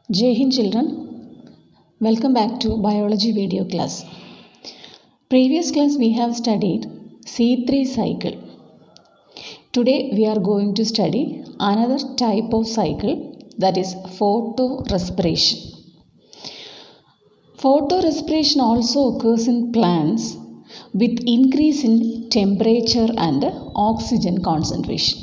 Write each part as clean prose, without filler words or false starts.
Jai Hind children, welcome back to biology video class. Previous class we have studied C3 cycle. Today we are going to study another type of cycle, that is photorespiration. Photorespiration also occurs in plants with increase in temperature and oxygen concentration.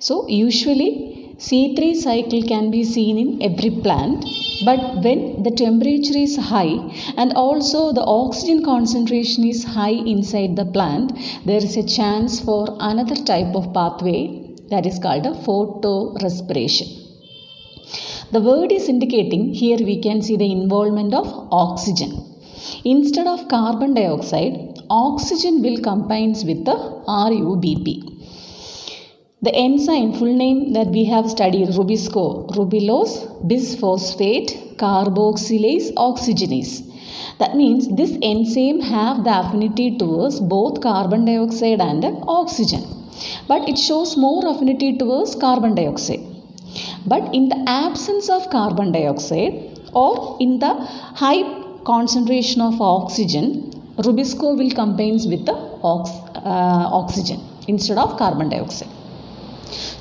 So usually C3 cycle can be seen in every plant, but when the temperature is high and also the oxygen concentration is high inside the plant, there is a chance for another type of pathway, that is called a photorespiration. The word is indicating, here we can see the involvement of oxygen. Instead of carbon dioxide, oxygen will combines with the RUBP. The enzyme, full name that we have studied, Rubisco, rubulose bisphosphate carboxylase oxygenase. That means this enzyme have the affinity towards both carbon dioxide and oxygen, but it shows more affinity towards carbon dioxide. But in the absence of carbon dioxide or in the high concentration of oxygen, Rubisco will combines with the oxygen instead of carbon dioxide.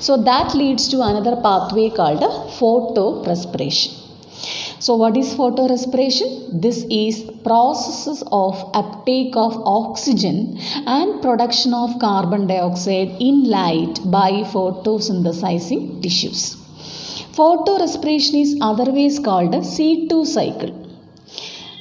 So that leads to another pathway called photorespiration. So what is photorespiration? This is processes of uptake of oxygen and production of carbon dioxide in light by photosynthesizing tissues. Photorespiration is otherwise called C2 cycle.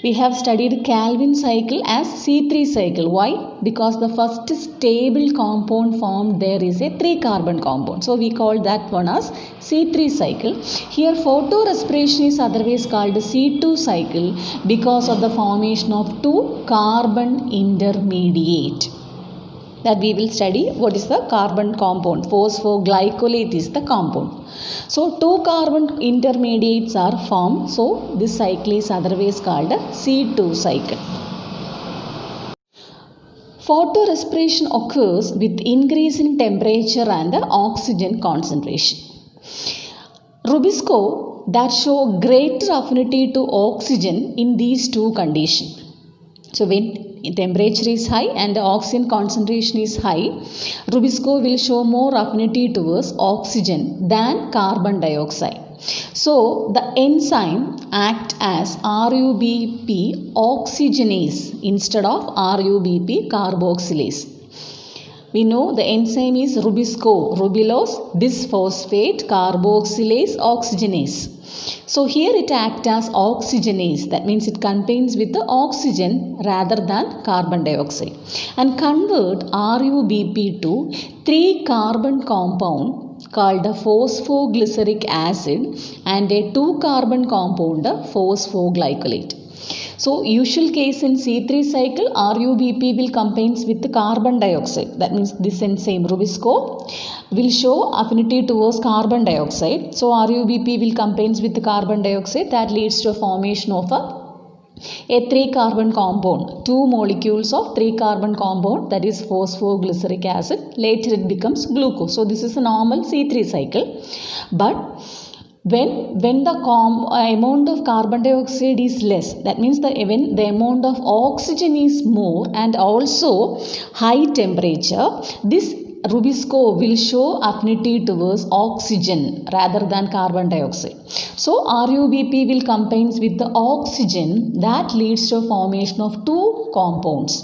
We have studied Calvin cycle as C3 cycle. Why? Because the first stable compound formed there is a 3-carbon compound. So we call that one as C3 cycle. Here photorespiration is otherwise called C2 cycle because of the formation of 2-carbon intermediate. That we will study what is the carbon compound. Phosphoglycolate is the compound. So 2-carbon intermediates are formed. So this cycle is otherwise called C2 cycle. Photorespiration occurs with increase in temperature and oxygen concentration. Rubisco that show greater affinity to oxygen in these two conditions. So when temperature is high and the oxygen concentration is high, Rubisco will show more affinity towards oxygen than carbon dioxide. So the enzyme act as RUBP oxygenase instead of RUBP carboxylase. We know the enzyme is Rubisco, rubulose bisphosphate carboxylase oxygenase. So here it acts as oxygenase, that means it contains with the oxygen rather than carbon dioxide, and convert RUBP to 3-carbon compound called a phosphoglyceric acid and a 2-carbon compound phosphoglycolate. So usual case in C3 cycle, RUBP will combines with the carbon dioxide. That means this enzyme Rubisco will show affinity towards carbon dioxide. So RUBP will combines with the carbon dioxide. That leads to a formation of a 3-carbon compound. 2 molecules of 3-carbon compound, that is phosphoglyceric acid. Later it becomes glucose. So this is a normal C3 cycle. But when the amount of carbon dioxide is less, that means when the amount of oxygen is more and also high temperature, this Rubisco will show affinity towards oxygen rather than carbon dioxide. So RUBP will combines with the oxygen. That leads to a formation of 2 compounds.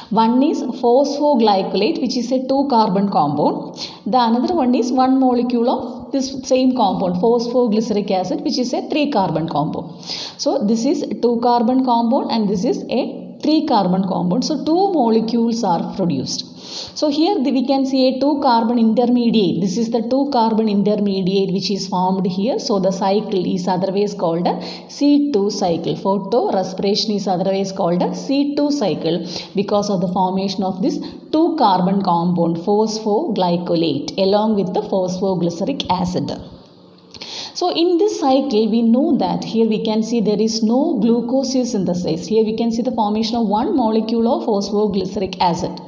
One is phosphoglycolate, which is a 2-carbon compound. The another one is 1 molecule of this same compound, phosphoglyceric acid, which is a 3-carbon compound. So this is 2-carbon compound and this is a 3-carbon compound. So 2 molecules are produced. So here we can see a 2-carbon intermediate. This is the 2-carbon intermediate which is formed here. So the cycle is otherwise called a C2 cycle. Photorespiration is otherwise called a C2 cycle because of the formation of this 2-carbon compound phosphoglycolate along with the phosphoglyceric acid. So in this cycle we know that here we can see there is no glucose synthesis. Here we can see the formation of 1 molecule of phosphoglyceric acid.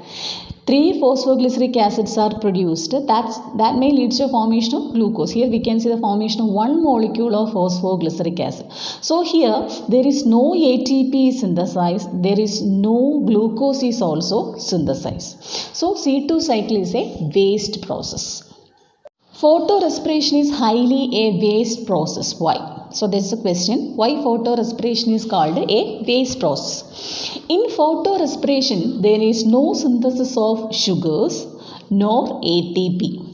3 phosphoglyceric acids are produced. That may lead to formation of glucose. Here we can see the formation of one molecule of phosphoglyceric acid. So here there is no ATP synthesized, there is no glucose is also synthesized. So C2 cycle is a waste process. Photorespiration is highly a waste process. Why? So this is a question. Why photorespiration is called a waste process? In photorespiration, there is no synthesis of sugars nor ATP.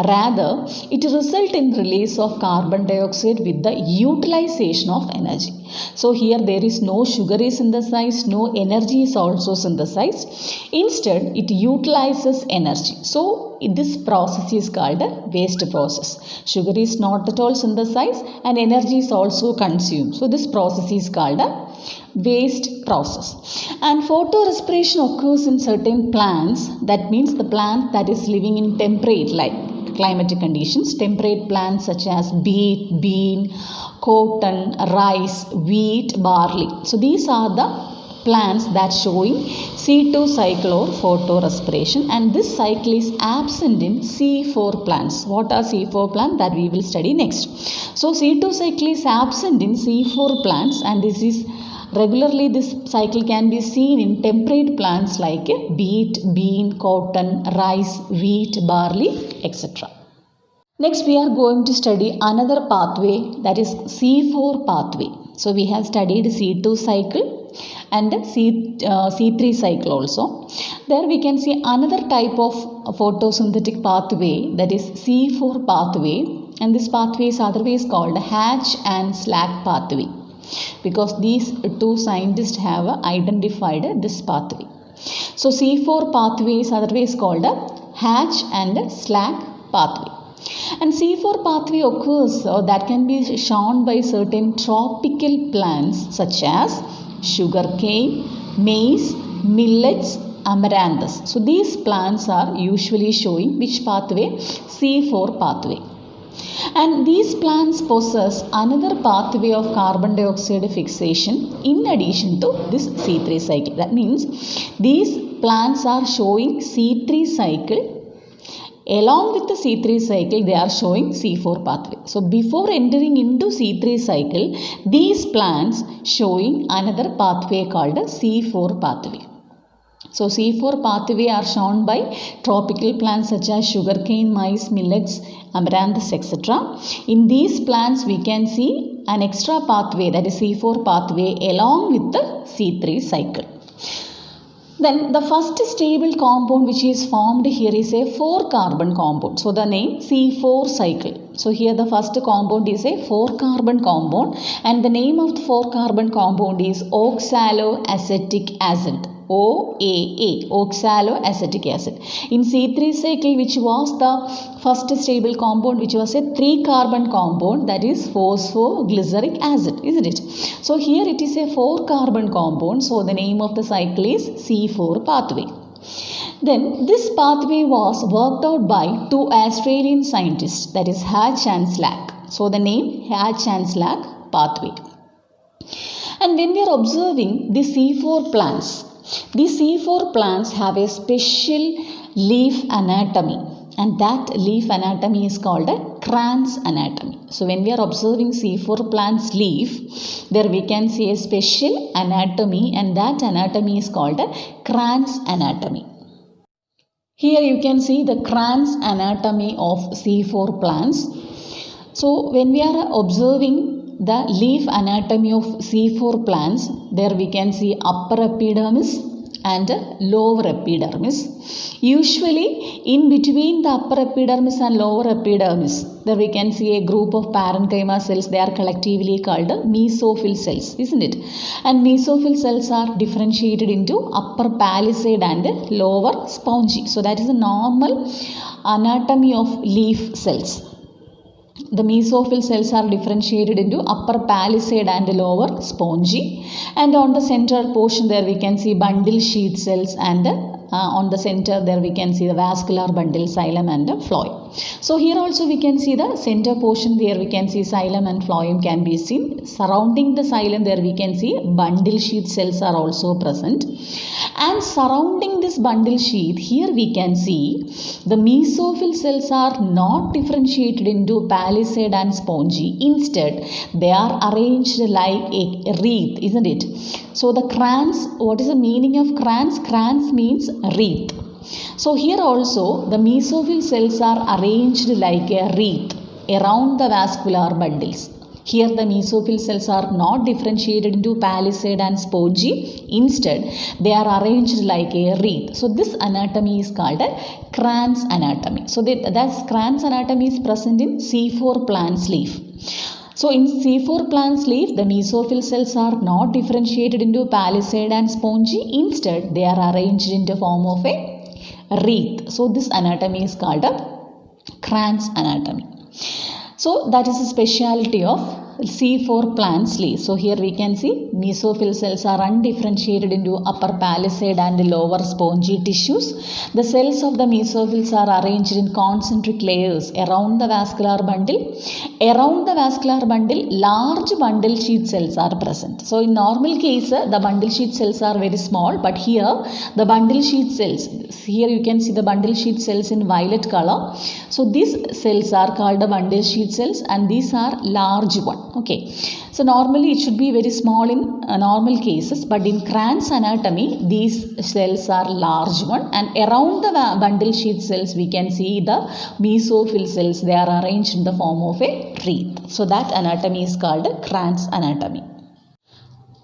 Rather, it results in release of carbon dioxide with the utilization of energy. So here there is no sugar is synthesized, no energy is also synthesized. Instead, it utilizes energy. So this process is called a waste process. Sugar is not at all synthesized and energy is also consumed. So this process is called a waste process. And photorespiration occurs in certain plants. That means the plant that is living in temperate climatic conditions. Temperate plants such as bean, cotton, rice, wheat, barley. So these are the plants that showing C2 cycle or photorespiration, and this cycle is absent in C4 plants. What are C4 plants? That we will study next. So C2 cycle is absent in C4 plants, and regularly this cycle can be seen in temperate plants like bean, cotton, rice, wheat, barley, etc. Next we are going to study another pathway, that is C4 pathway. So we have studied C2 cycle and C3 cycle also. There we can see another type of photosynthetic pathway, that is C4 pathway, and this pathway is otherwise called Hatch and Slack pathway, because these two scientists have identified this pathway. So C4 pathway is otherwise called a Hatch and Slack pathway. And C4 pathway occurs that can be shown by certain tropical plants such as sugarcane, maize, millets, amaranthus. So these plants are usually showing which pathway? C4 pathway. And these plants possess another pathway of carbon dioxide fixation in addition to this C3 cycle. That means these plants are showing C3 cycle. Along with the C3 cycle, they are showing C4 pathway. So before entering into C3 cycle, these plants showing another pathway called a C4 pathway. So C4 pathway are shown by tropical plants such as sugarcane, maize, millets, amaranthus, etc. In these plants we can see an extra pathway, that is C4 pathway, along with the C3 cycle. Then the first stable compound which is formed here is a 4-carbon compound. So the name C4 cycle. So here the first compound is a 4-carbon compound, and the name of the 4-carbon compound is oxaloacetic acid. OAA, oxaloacetic acid. In C3 cycle, which was the first stable compound, which was a 3-carbon compound, that is phosphoglyceric acid, isn't it? So here it is a 4-carbon compound, so the name of the cycle is C4 pathway. Then this pathway was worked out by 2 Australian scientists, that is Hatch and Slack. So the name Hatch and Slack pathway. And when we are observing the C4 plants, these C4 plants have a special leaf anatomy, and that leaf anatomy is called a Kranz anatomy. So when we are observing C4 plants leaf, there we can see a special anatomy, and that anatomy is called a Kranz anatomy. Here you can see the Kranz anatomy of C4 plants. So when we are observing the leaf anatomy of C4 plants, there we can see upper epidermis and lower epidermis. Usually in between the upper epidermis and lower epidermis, there we can see a group of parenchyma cells. They are collectively called mesophyll cells, isn't it? And mesophyll cells are differentiated into upper palisade and lower spongy. So that is a normal anatomy of leaf cells. The mesophyll cells are differentiated into upper palisade and lower spongy, and on the central portion there we can see bundle sheath cells, and on the center there we can see the vascular bundle, xylem and phloem. So here also we can see the center portion where we can see xylem and phloem can be seen. Surrounding the xylem there we can see bundle sheath cells are also present. And surrounding this bundle sheath, here we can see the mesophyll cells are not differentiated into palisade and spongy. Instead, they are arranged like a wreath, isn't it? So the crans, what is the meaning of crans? Crans means wreath. So here also the mesophyll cells are arranged like a wreath around the vascular bundles. Here the mesophyll cells are not differentiated into palisade and spongy. Instead, they are arranged like a wreath. So this anatomy is called a Kranz anatomy. So that's Kranz anatomy is present in C4 plants leaf. So in C4 plants leaf, the mesophyll cells are not differentiated into palisade and spongy. Instead, they are arranged in the form of a wreath. So this anatomy is called a Kranz anatomy. So that is a speciality of C4 plants leaf. So here we can see mesophyll cells are undifferentiated into upper palisade and lower spongy tissues. The cells of the mesophills are arranged in concentric layers around the vascular bundle. Around the vascular bundle, large bundle sheath cells are present. So in normal case, the bundle sheath cells are very small, but here the bundle sheath cells, here you can see the bundle sheath cells in violet color. So these cells are called the bundle sheath cells and these are large one. Okay, so normally it should be very small in normal cases, but in Kranz anatomy these cells are large one, and around the bundle sheath cells we can see the mesophyll cells. They are arranged in the form of a wreath. So that anatomy is called Kranz anatomy.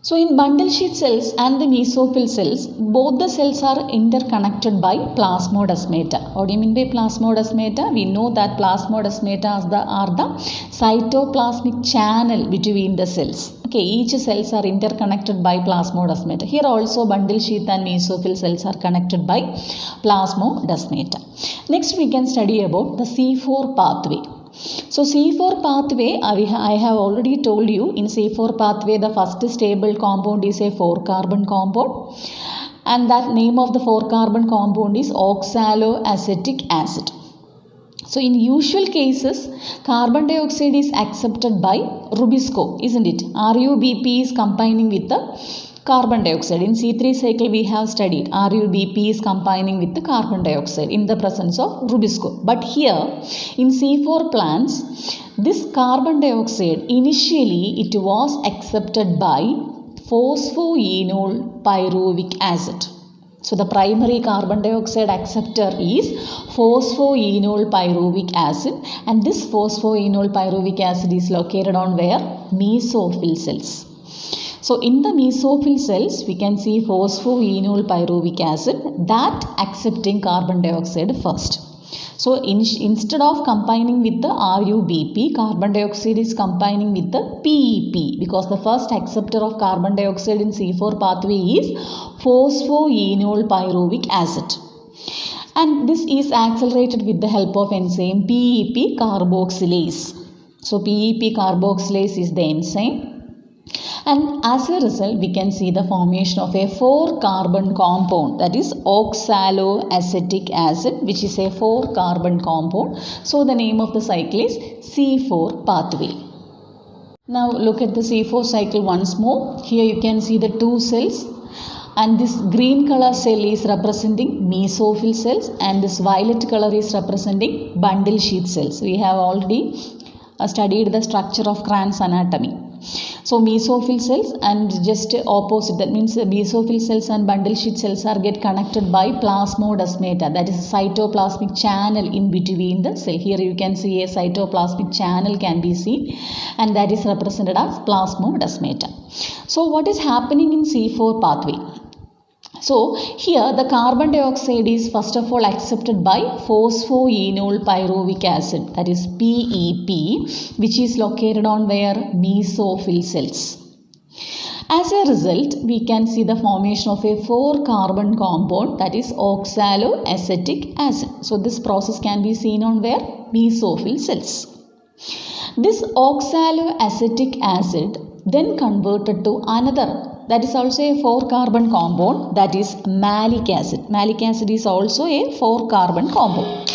So in bundle sheath cells and the mesophyll cells, both the cells are interconnected by plasmodesmata. What do you mean by plasmodesmata? We know that plasmodesmata are the cytoplasmic channel between the cells. Okay, each cells are interconnected by plasmodesmata. Here also bundle sheath and mesophyll cells are connected by plasmodesmata. Next we can study about the C4 pathway. So C4 pathway, I have already told you, in C4 pathway the first stable compound is a 4-carbon compound, and that name of the 4-carbon compound is oxaloacetic acid. So in usual cases, carbon dioxide is accepted by Rubisco, isn't it? RuBP is combining with the carbon dioxide. In C3 cycle we have studied RuBP is combining with the carbon dioxide in the presence of Rubisco. But here in C4 plants, this carbon dioxide initially it was accepted by phosphoenol pyruvic acid. So the primary carbon dioxide acceptor is phosphoenol pyruvic acid, and this phosphoenol pyruvic acid is located on where? Mesophyll cells. So in the mesophyll cells, we can see phosphoenol pyruvic acid that accepting carbon dioxide first. So instead of combining with the RuBP, carbon dioxide is combining with the PEP, because the first acceptor of carbon dioxide in C4 pathway is phosphoenol pyruvic acid. And this is accelerated with the help of enzyme PEP carboxylase. So PEP carboxylase is the enzyme. And as a result, we can see the formation of a 4-carbon compound, that is oxaloacetic acid, which is a 4-carbon compound. So the name of the cycle is C4 pathway. Now look at the C4 cycle once more. Here you can see the two cells, and this green color cell is representing mesophyll cells and this violet color is representing bundle sheath cells. We have already studied the structure of Kranz anatomy. So mesophyll cells and just opposite, that means the mesophyll cells and bundle sheath cells are get connected by plasmodesmata, that is a cytoplasmic channel in between the cell. Here you can see a cytoplasmic channel can be seen, and that is represented as plasmodesmata. So what is happening in C4 pathway? So here the carbon dioxide is first of all accepted by phosphoenol pyruvic acid, that is PEP, which is located on where? Mesophyll cells. As a result, we can see the formation of a 4-carbon compound, that is oxaloacetic acid. So this process can be seen on where? Mesophyll cells. This oxaloacetic acid then converted to another, that is also a 4-carbon compound, that is malic acid. Malic acid is also a 4-carbon compound.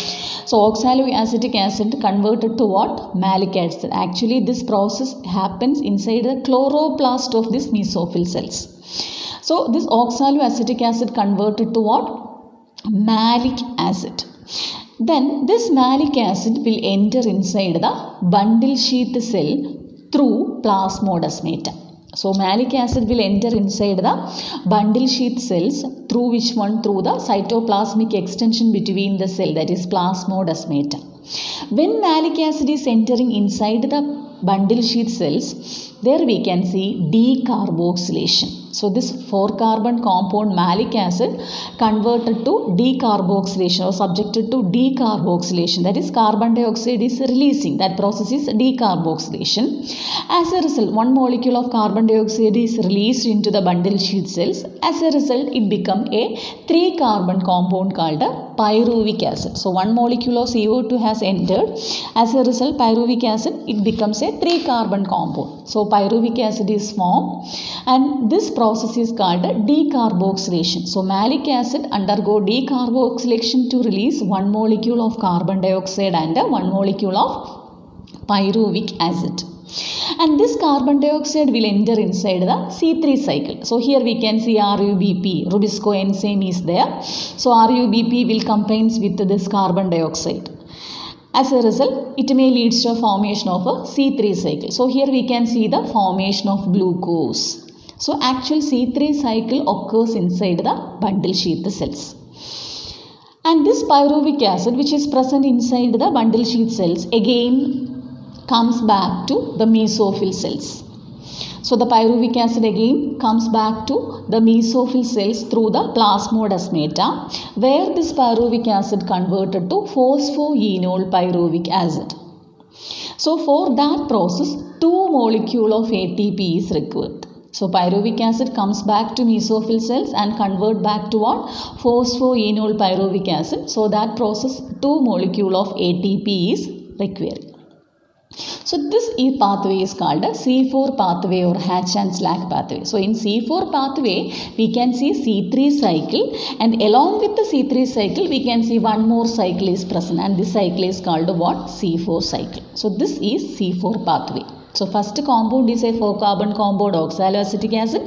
So oxaloacetic acid converted to what? Malic acid. Actually this process happens inside the chloroplast of these mesophyll cells. So this oxaloacetic acid converted to what? Malic acid. Then this malic acid will enter inside the bundle sheath cell through plasmodesmata. So malic acid will enter inside the bundle sheath cells through which one? Through the cytoplasmic extension between the cell, that is plasmodesmata. When malic acid is entering inside the bundle sheath cells, there we can see decarboxylation. So this 4-carbon compound malic acid converted to decarboxylation or subjected to decarboxylation, that is carbon dioxide is releasing, that process is decarboxylation. As a result, one molecule of carbon dioxide is released into the bundle sheath cells. As a result, it becomes a 3-carbon compound called a pyruvic acid. So one molecule of CO2 has entered. As a result, pyruvic acid, it becomes a 3-carbon compound. So pyruvic acid is formed, and this process is called decarboxylation. So malic acid undergo decarboxylation to release one molecule of carbon dioxide and one molecule of pyruvic acid. And this carbon dioxide will enter inside the C3 cycle. So here we can see RUBP, Rubisco enzyme is there. So RUBP will combines with this carbon dioxide. As a result, it may lead to a formation of a C3 cycle. So here we can see the formation of glucose. So actual C3 cycle occurs inside the bundle sheath cells. And this pyruvic acid which is present inside the bundle sheath cells again comes back to the mesophyll cells. So the pyruvic acid again comes back to the mesophyll cells through the plasmodesmata, where this pyruvic acid converted to phosphoenol pyruvic acid. So for that process, 2 molecules of ATP is required. So pyruvic acid comes back to mesophyll cells and convert back to what? Phosphoenol pyruvic acid. So that process, 2 molecules of ATP is required. So this pathway is called a C4 pathway or Hatch and Slack pathway. So in C4 pathway, we can see C3 cycle, and along with the C3 cycle, we can see one more cycle is present, and this cycle is called what? C4 cycle. So this is C4 pathway. So first compound is a 4-carbon compound oxaloacetic acid,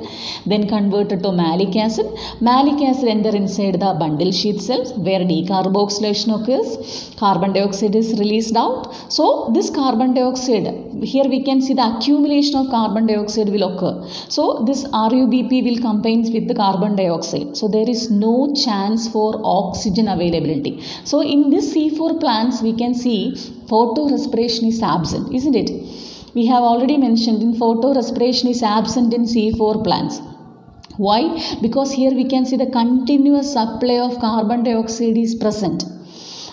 then converted to malic acid. Malic acid enter inside the bundle sheath cells where decarboxylation occurs. Carbon dioxide is released out. So this carbon dioxide, here we can see the accumulation of carbon dioxide will occur. So this RUBP will combine with the carbon dioxide. So there is no chance for oxygen availability. So in this C4 plants, we can see photorespiration is absent, isn't it? We have already mentioned in photorespiration is absent in C4 plants. Why? Because here we can see the continuous supply of carbon dioxide is present.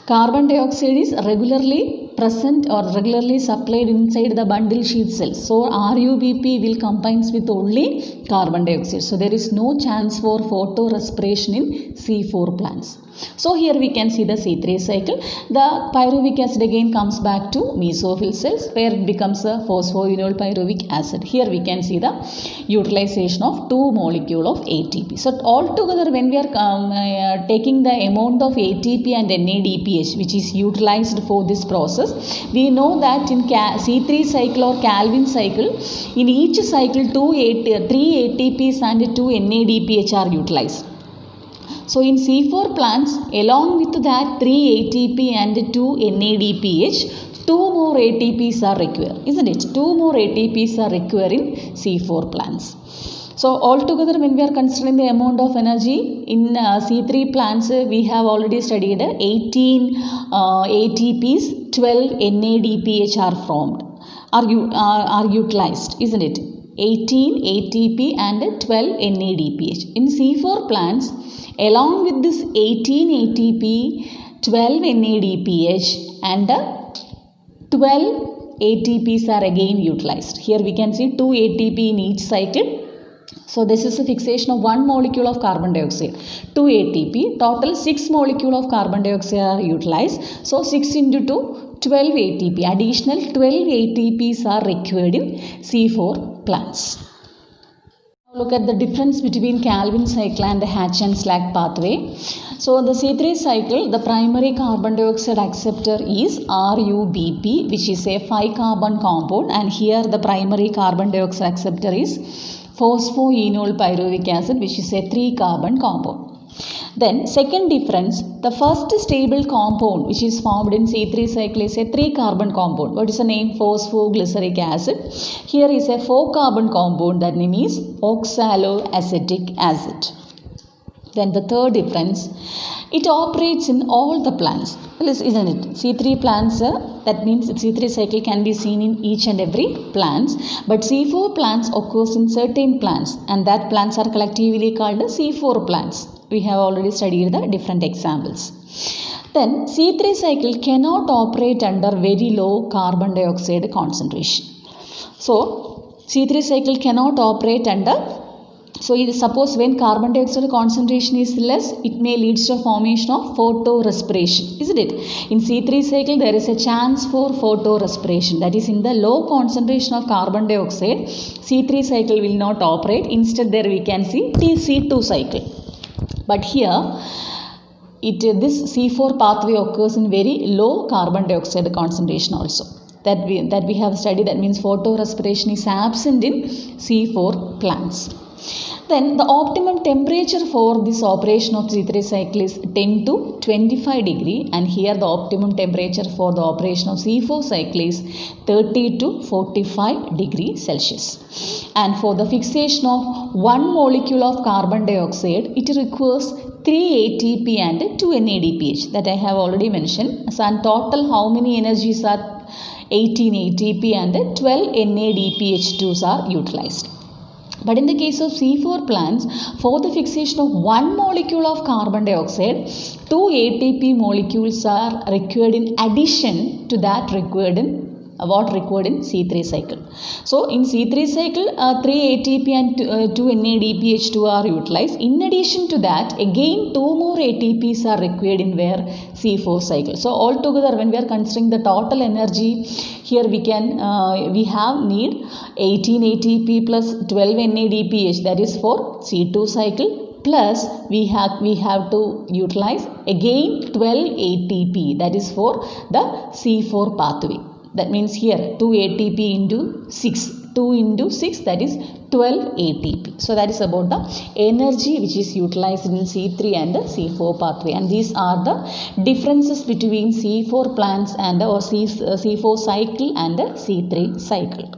Carbon dioxide is regularly present or regularly supplied inside the bundle sheath cells. So RUBP will combine with only carbon dioxide. So there is no chance for photorespiration in C4 plants. So here we can see the C3 cycle. The pyruvic acid again comes back to mesophyll cells where it becomes a phosphoenol pyruvic acid. Here we can see the utilization of 2 molecules of ATP. So altogether when we are taking the amount of ATP and NADPH which is utilized for this process, we know that in C3 cycle or Calvin cycle, in each cycle 3 ATPs and 2 NADPH are utilized. So in C4 plants, along with that 3 ATP and 2 NADPH, 2 more ATPs are required, isn't it? 2 more ATPs are required in C4 plants. So altogether when we are considering the amount of energy in C3 plants, we have already studied 18 ATPs, 12 NADPH are formed, are utilized, isn't it? 18 ATP and 12 NADPH. In C4 plants, along with this 18 ATP, 12 NADPH and 12 ATPs are again utilized. Here we can see 2 ATP in each cycle. So this is a fixation of 1 molecule of carbon dioxide. 2 ATP, total 6 molecule of carbon dioxide are utilized. So 6 into 2, 12 ATP. Additional 12 ATPs are required in C4 plants. Look at the difference between Calvin cycle and the Hatch and Slack pathway. So the C3 cycle, the primary carbon dioxide acceptor is RUBP, which is a 5-carbon compound, and here the primary carbon dioxide acceptor is phosphoenol pyruvic acid, which is a 3-carbon compound. Then second difference, the first stable compound which is formed in C3 cycle is a 3-carbon compound. What is the name? Phosphoglyceric acid. Here is a 4-carbon compound, that name is oxaloacetic acid. Then the third difference, it operates in all the plants, isn't it? C3 plants, that means C3 cycle can be seen in each and every plants, but C4 plants occurs in certain plants, and that plants are collectively called C4 plants. We have already studied the different examples. Then C3 cycle cannot operate under very low carbon dioxide concentration. So C3 cycle cannot operate under, so suppose when carbon dioxide concentration is less, it may lead to formation of photorespiration, isn't it? In C3 cycle there is a chance for photorespiration, that is in the low concentration of carbon dioxide, C3 cycle will not operate. Instead there we can see C2 cycle. But here this C4 pathway occurs in very low carbon dioxide concentration also. That we have studied, that means photorespiration is absent in C4 plants. Then the optimum temperature for this operation of C3 cycle is 10 to 25 degree, and here the optimum temperature for the operation of C4 cycle is 30 to 45 degree Celsius. And for the fixation of one molecule of carbon dioxide, it requires 3 ATP and 2 NADPH, that I have already mentioned. So in total how many energies are? 18 ATP and 12 NADPH2s are utilized. But in the case of C4 plants, for the fixation of one molecule of carbon dioxide, 2 ATP molecules are required in addition to that required in C3 cycle. So in C3 cycle, 3 ATP and 2 NADPH2 are utilized. In addition to that, again 2 more ATPs are required in where? C4 cycle. So altogether, when we are considering the total energy, here we have need 18 ATP plus 12 NADPH, that is for C2 cycle, plus we have to utilize again 12 ATP, that is for the C4 pathway. That means here 2 ATP into 6, 2 into 6, that is 12 ATP. So that is about the energy which is utilized in C3 and the C4 pathway, and these are the differences between C4 plants and or C4 cycle and the C3 cycle.